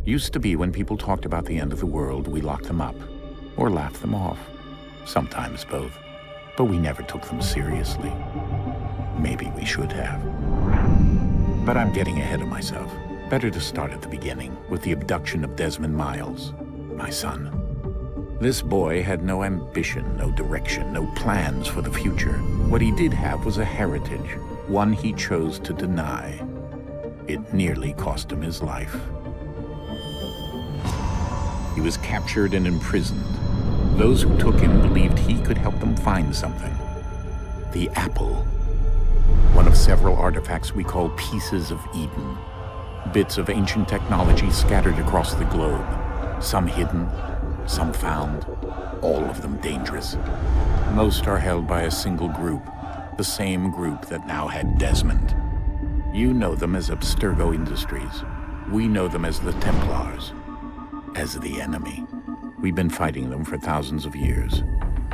Used to be when people talked about the end of the world, we locked them up. Or laughed them off. Sometimes both. But we never took them seriously. Maybe we should have. But I'm getting ahead of myself. Better to start at the beginning, with the abduction of Desmond Miles, my son. This boy had no ambition, no direction, no plans for the future. What he did have was a heritage, one he chose to deny. It nearly cost him his life. He was captured and imprisoned. Those who took him believed he could help them find something. The apple. One of several artifacts we call pieces of Eden. Bits of ancient technology scattered across the globe. Some hidden, some found, all of them dangerous. Most are held by a single group, the same group that now had Desmond. You know them as Abstergo Industries. We know them as the Templars, as the enemy. We've been fighting them for thousands of years,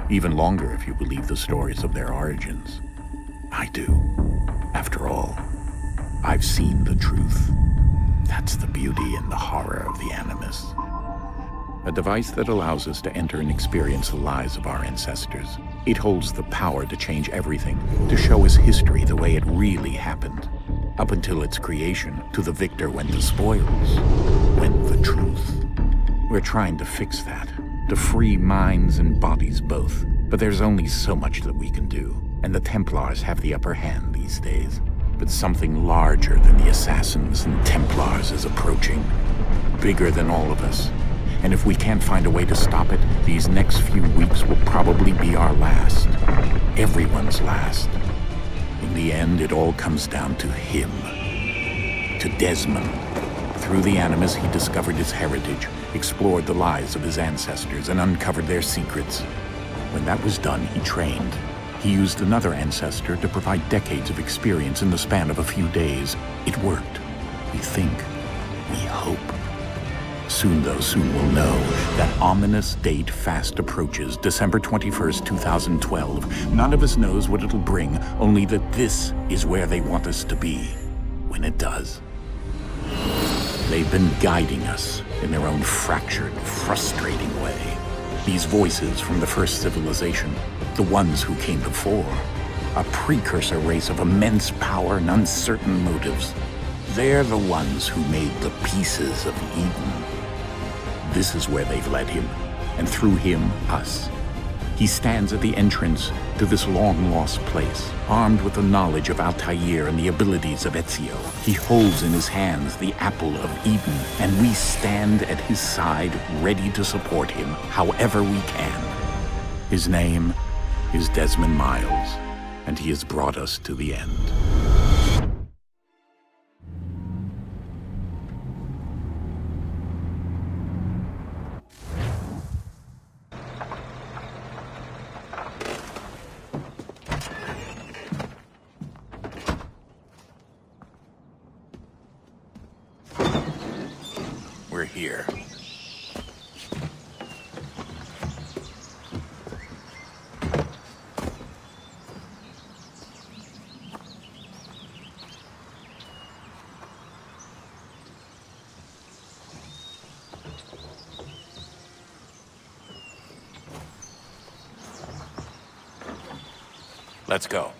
even longer if you believe the stories of their origins. I do. After all, I've seen the truth. That's the beauty and the horror of the Animus. A device that allows us to enter and experience the lives of our ancestors. It holds the power to change everything, to show us history the way it really happened. Up until its creation, to the victor went the spoils, went the truth. We're trying to fix that, to free minds and bodies both. But there's only so much that we can do, and the Templars have the upper hand these days. But something larger than the Assassins and Templars is approaching, bigger than all of us. And if we can't find a way to stop it, these next few weeks will probably be our last. Everyone's last. In the end, it all comes down to him. To Desmond. Through the Animus, he discovered his heritage, explored the lives of his ancestors, and uncovered their secrets. When that was done, he trained. He used another ancestor to provide decades of experience in the span of a few days. It worked. We think. We hope. Soon, though, soon we'll know. That ominous date fast approaches, December 21st, 2012. None of us knows what it'll bring, only that this is where they want us to be, when it does. They've been guiding us in their own fractured, frustrating way. These voices from the first civilization, the ones who came before, a precursor race of immense power and uncertain motives. They're the ones who made the pieces of Eden. This is where they've led him, and through him, us. He stands at the entrance to this long-lost place, armed with the knowledge of Altair and the abilities of Ezio. He holds in his hands the apple of Eden, and we stand at his side, ready to support him however we can. His name is Desmond Miles, and he has brought us to the end. We're here. Let's go.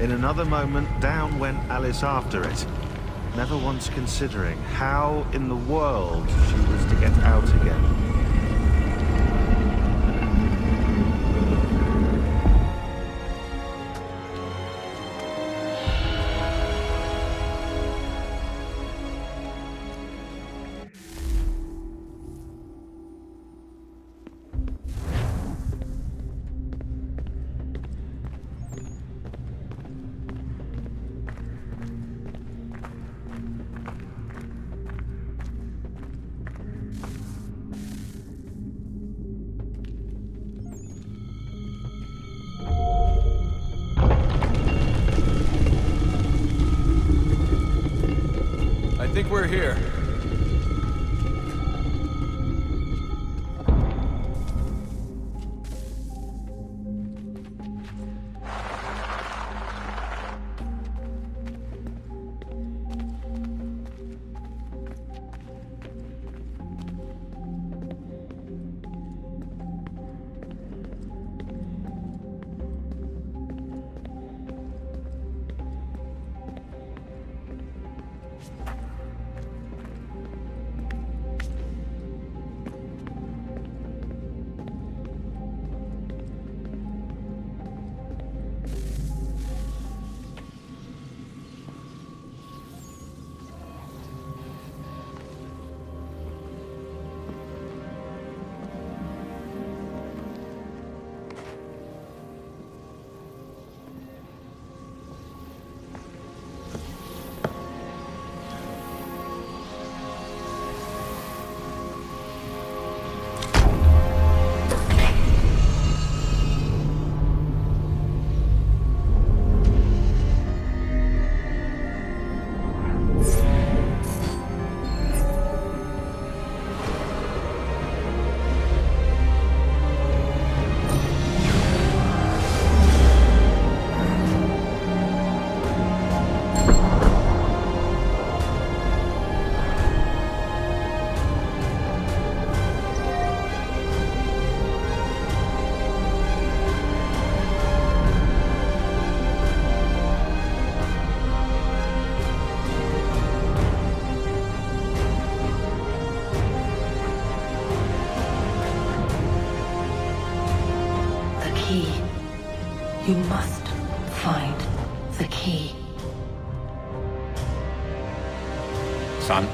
In another moment, down went Alice after it. never once considering how in the world she was to get out again. I think we're here. You must find the key. Son?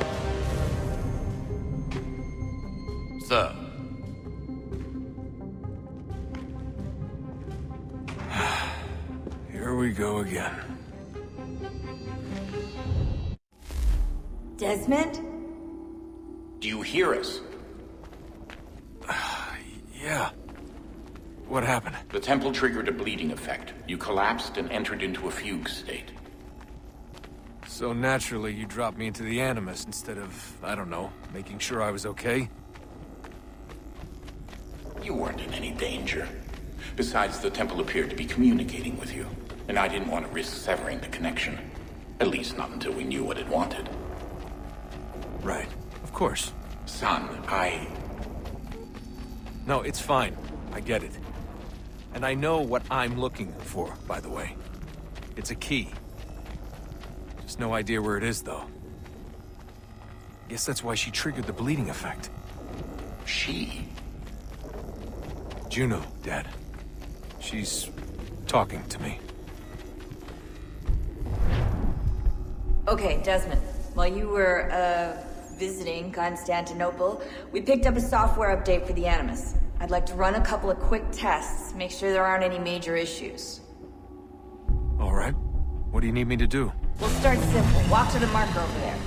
Sir. Here we go again. Desmond? Do you hear us? Yeah. What happened? The temple triggered a bleeding effect. You collapsed and entered into a fugue state. So naturally, you dropped me into the Animus instead of, I don't know, making sure I was okay? You weren't in any danger. Besides, the temple appeared to be communicating with you, and I didn't want to risk severing the connection. At least not until we knew what it wanted. Right. Of course. Son, No, it's fine. I get it. And I know what I'm looking for, by the way. It's a key. Just no idea where it is, though. Guess that's why she triggered the bleeding effect. She? Juno, Dad. She's talking to me. Okay, Desmond. While you were, visiting Constantinople, we picked up a software update for the Animus. I'd like to run a couple of quick tests, make sure there aren't any major issues. All right. What do you need me to do? We'll start simple. Walk to the marker over there.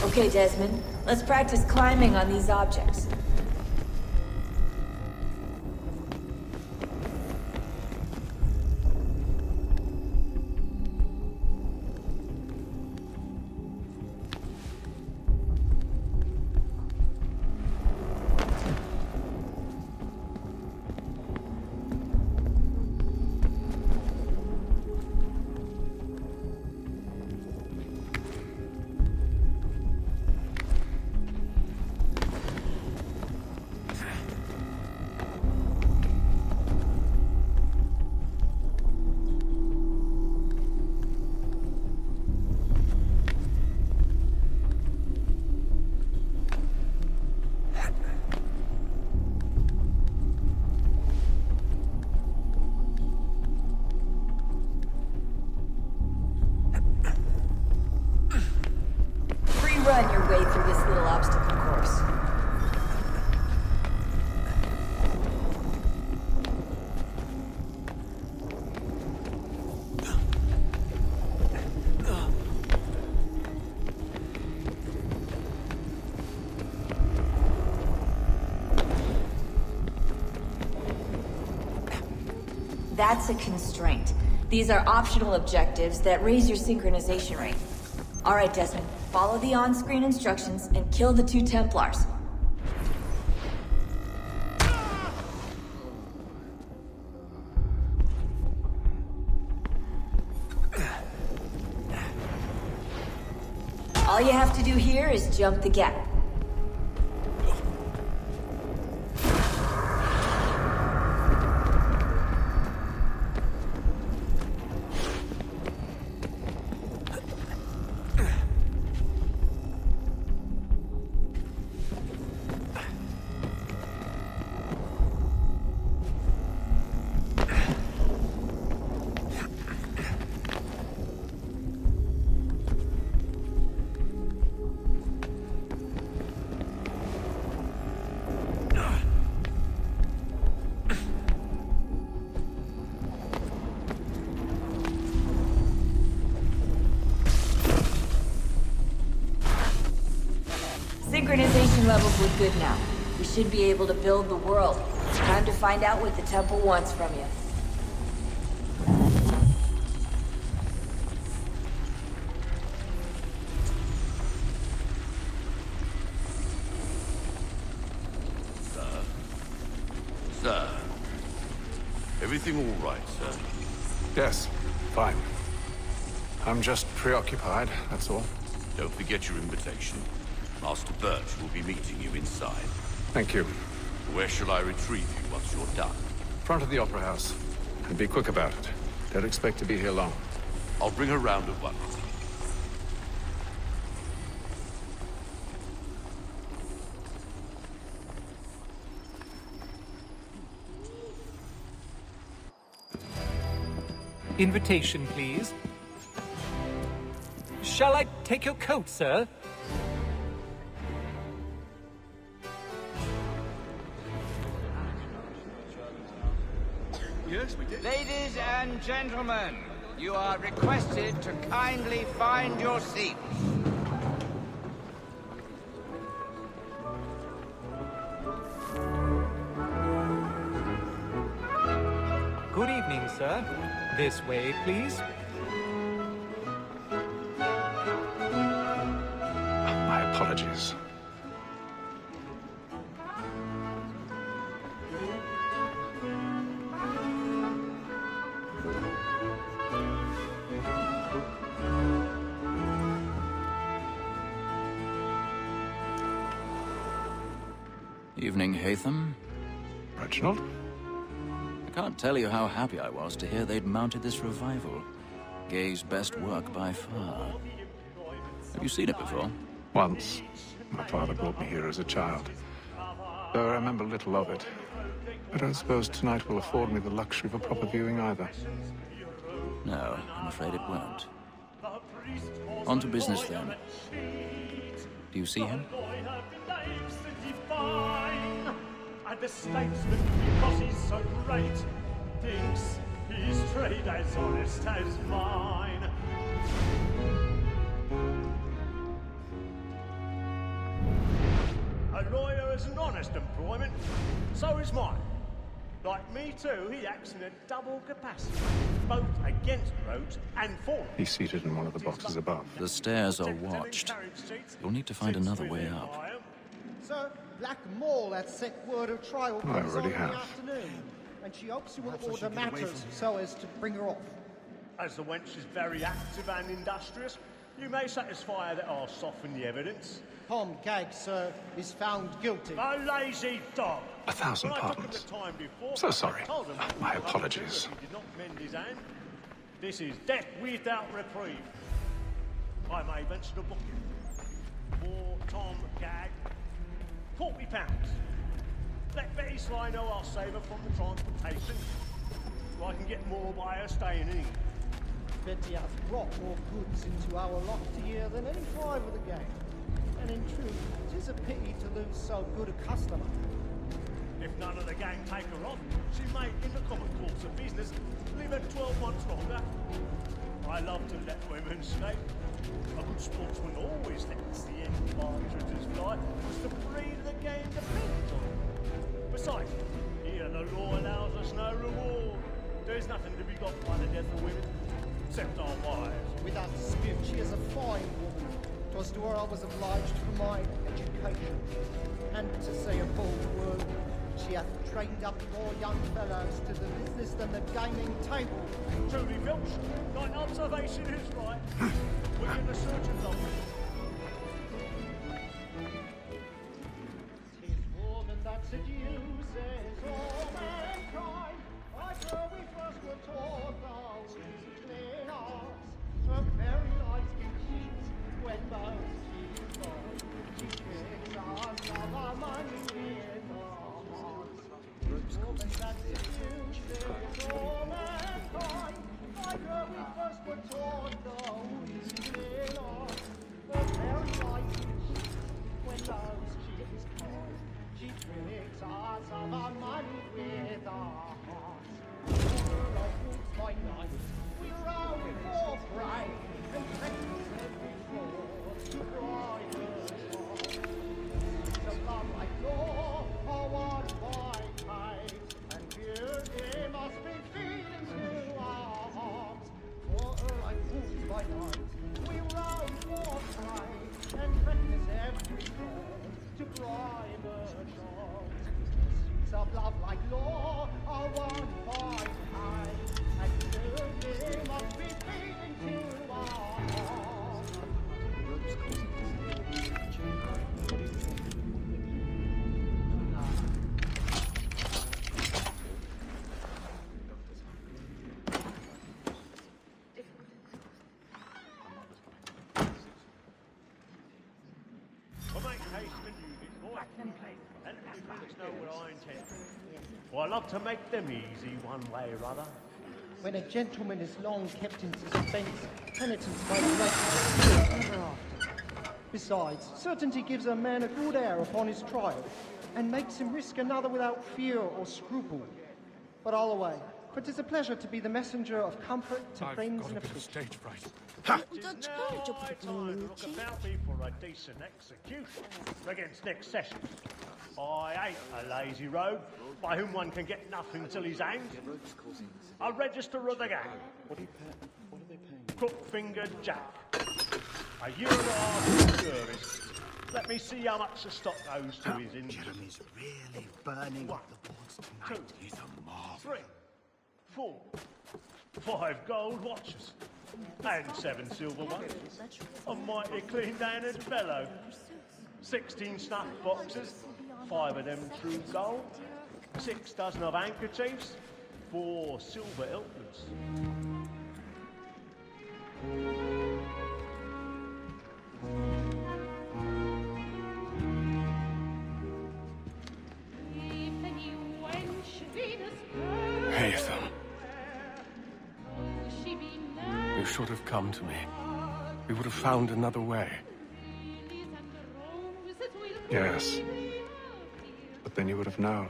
Okay, Desmond. Let's practice climbing on these objects. That's a constraint. These are optional objectives that raise your synchronization rate. Alright, Desmond. Follow the on-screen instructions and kill the 2 Templars. All you have to do here is jump the gap. Synchronization levels look good now. We should be able to build the world. Time to find out what the temple wants from you. Sir. Everything all right, sir? Yes, fine. I'm just preoccupied, that's all. Don't forget your invitation. Master Birch will be meeting you inside. Thank you. Where shall I retrieve you once you're done? Front of the Opera House. And be quick about it. Don't expect to be here long. I'll bring her round at once. Invitation, please. Shall I take your coat, sir? Ladies and gentlemen, you are requested to kindly find your seats. Good evening, sir. This way, please. My apologies. Evening, Hatham. Reginald? I can't tell you how happy I was to hear they'd mounted this revival. Gay's best work by far. Have you seen it before? Once. My father brought me here as a child. Though I remember little of it. I don't suppose tonight will afford me the luxury of a proper viewing either. No, I'm afraid it won't. On to business then. Do you see him? And the statesman, because he's so great, thinks his trade as honest as mine. A lawyer is an honest employment, so is mine. Like me too, he acts in a double capacity, both against roads and for them. He's seated in one of the boxes above. The stairs are watched. You'll need to find another way up. Sir, Black Mall had sent word of trial I comes already on in have. the afternoon, and she hopes you will order matters so as to bring her off. As the wench is very active and industrious, you may satisfy her that I'll soften the evidence. Tom Gag, sir, is found guilty. A lazy dog! 1,000 When I took him pardons. the time before, So sorry. I told him My he was apologies. He did not mend his hand. This is death without reprieve. I may venture to book him. For Tom Gag, £40. Let Betty Sly know I'll save her from the transportation, so I can get more by her staying in England. Betty has brought more goods into our lot a year than any 5 of the gang. And in truth, it is a pity to lose so good a customer. If none of the gang take her on, she may, in the common course of business, leave her 12 months longer. I love to let women escape. A good sportsman always lets the end partridges fly, because the breed of the game depends on it. Besides, here the law allows us no reward. Do is nothing to be got by the death of women, except our wives. Without dispute, she is a fine woman. 'Twas to her I was obliged for my education. And to say a bold word, she hath trained up more young fellows to the business than the gaming table. Truly, Filch, thine observation is right. We're in the surgeon's office. 'Tis woman that seduces all mankind. I know we first were taught those clean arts. Her very life can cheat when most cheats are. She tricks us of our money with her hearts. 'Tis woman that seduces all mankind. I know we first were taught those clean arts. Her very life can cheat when those cheats are. She tricks us of our money with our hearts. By night, we roam for prey and practice every fraud to bribe her shore. So love like law, or what by pay, and beauty must be feeding to our hearts. For her like wolves by night, we roam for prey and practice every fraud to bribe her shore. Of love like law, or one by pay, and beauty must be feeding to our hearts. Well, make haste and use it, boy. And you fellas know what I intend. Well, I love to make them easy one way or other. When a gentleman is long kept in suspense, penitence may last ever after. Besides, certainty gives a man a good air upon his trial, and makes him risk another without fear or scruple. But all away, for 'tis a pleasure to be the messenger of comfort to friends and affliction. It is now high time to look about me for a decent execution against next session. I ain't a lazy rogue by whom one can get nothing till he's hanged. A register of the gang. What are they paying? Crook-fingered Jack. A year and a half service. Let me see how much the stock goes to his injury. Jeremy's really burning up the boards tonight. 2, He's a marvel. 3, 4, 5 gold watches. And 7 silver ones. A mighty clean-handed fellow. 16 snuff boxes, 5 of them true gold, 6 dozen of handkerchiefs, 4 silver hiltons. Haytham. You should have come to me. We would have found another way. Yes. But then you would have known.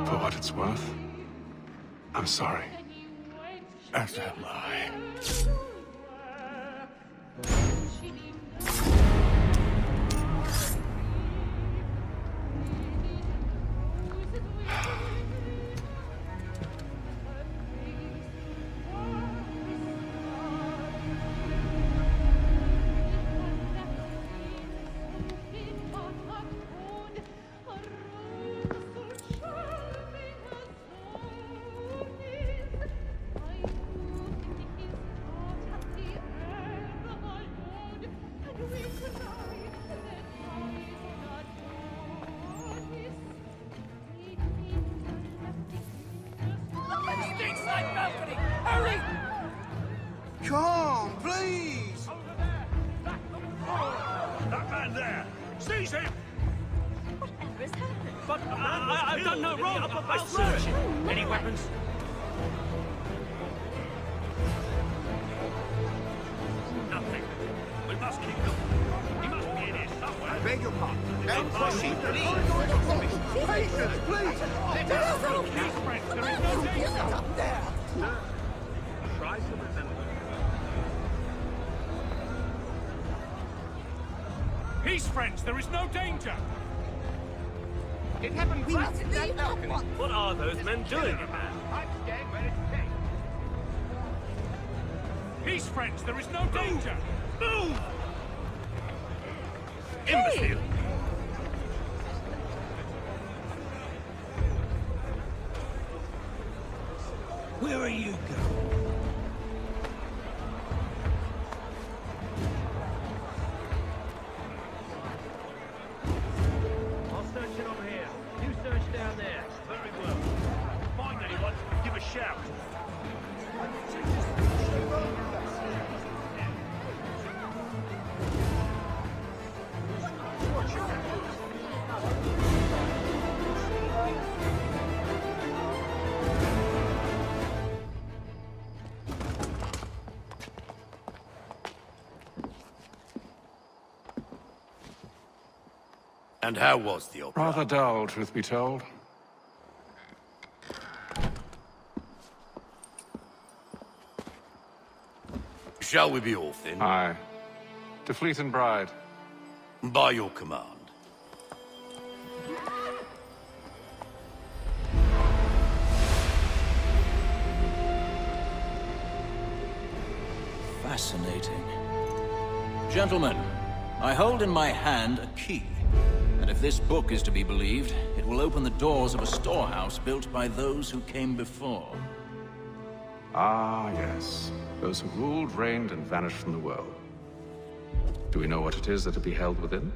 For what it's worth, I'm sorry. As am I. Come, please! That man there! Seize him! Whatever has happened? But I've done no wrong! I search him! Any weapons? Nothing. We must keep them. He must be in here somewhere. I beg your pardon. Don't push him, please! Patience, please! Let us go! Peace, friends! There is no danger! Up there! Sir, try to remember. Peace, friends! There is no danger! It happened right in that balcony. What are those men doing? I'm scared where it's safe. Peace, friends. There is no danger. Move! Imbecile! Where are you going? I'll search it over here. You search down there. Very well. Find anyone, give a shout. And how was the opera? Rather dull, truth be told. Shall we be off then? Aye. To Fleet and Bride. By your command. Fascinating. Gentlemen, I hold in my hand a key. And if this book is to be believed, it will open the doors of a storehouse built by those who came before. Ah, yes. Those who ruled, reigned, and vanished from the world. Do we know what it is that will be held within?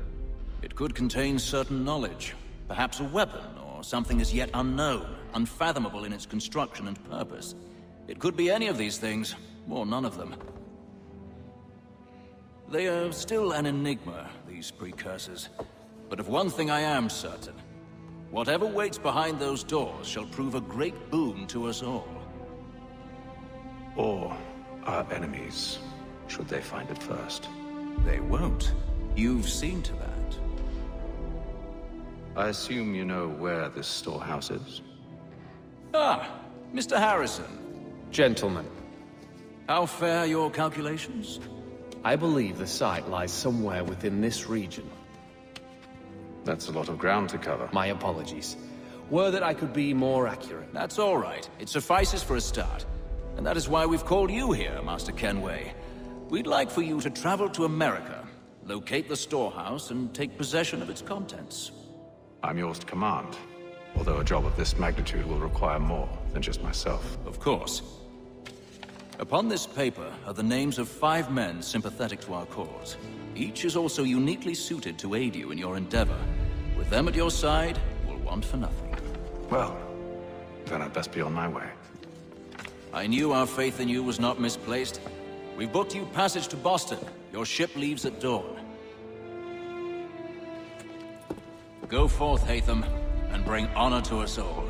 It could contain certain knowledge. Perhaps a weapon, or something as yet unknown, unfathomable in its construction and purpose. It could be any of these things, or none of them. They are still an enigma, these precursors. But of one thing I am certain. Whatever waits behind those doors shall prove a great boon to us all. Or our enemies, should they find it first. They won't. You've seen to that. I assume you know where this storehouse is? Ah, Mr. Harrison. Gentlemen, How fare your calculations? I believe the site lies somewhere within this region. That's a lot of ground to cover. My apologies. Were that I could be more accurate. That's all right. It suffices for a start. And that is why we've called you here, Master Kenway. We'd like for you to travel to America, locate the storehouse, and take possession of its contents. I'm yours to command. Although a job of this magnitude will require more than just myself. Of course. Upon this paper are the names of 5 men sympathetic to our cause. Each is also uniquely suited to aid you in your endeavor. With them at your side, you will want for nothing. Well, then I'd best be on my way. I knew our faith in you was not misplaced. We've booked you passage to Boston. Your ship leaves at dawn. Go forth, Hatham, and bring honor to us all.